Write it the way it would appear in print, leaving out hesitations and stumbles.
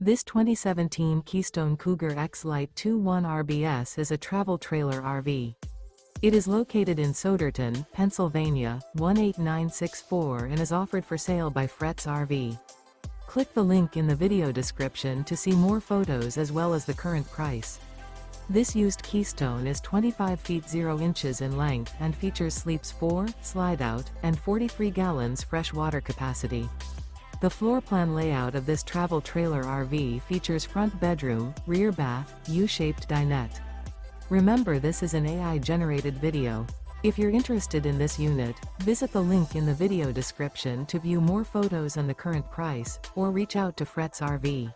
This 2017 Keystone Cougar X Lite 2.1 RBS is a travel trailer RV. It is located in Souderton, Pennsylvania, 18964 and is offered for sale by Fretz RV. Click the link in the video description to see more photos as well as the current price. This used Keystone is 25 feet 0 inches in length and features sleeps 4, slide-out, and 43 gallons fresh water capacity. The floor plan layout of this travel trailer RV features front bedroom, rear bath, U-shaped dinette. Remember, this is an AI-generated video. If you're interested in this unit, visit the link in the video description to view more photos and the current price, or reach out to Fretz RV.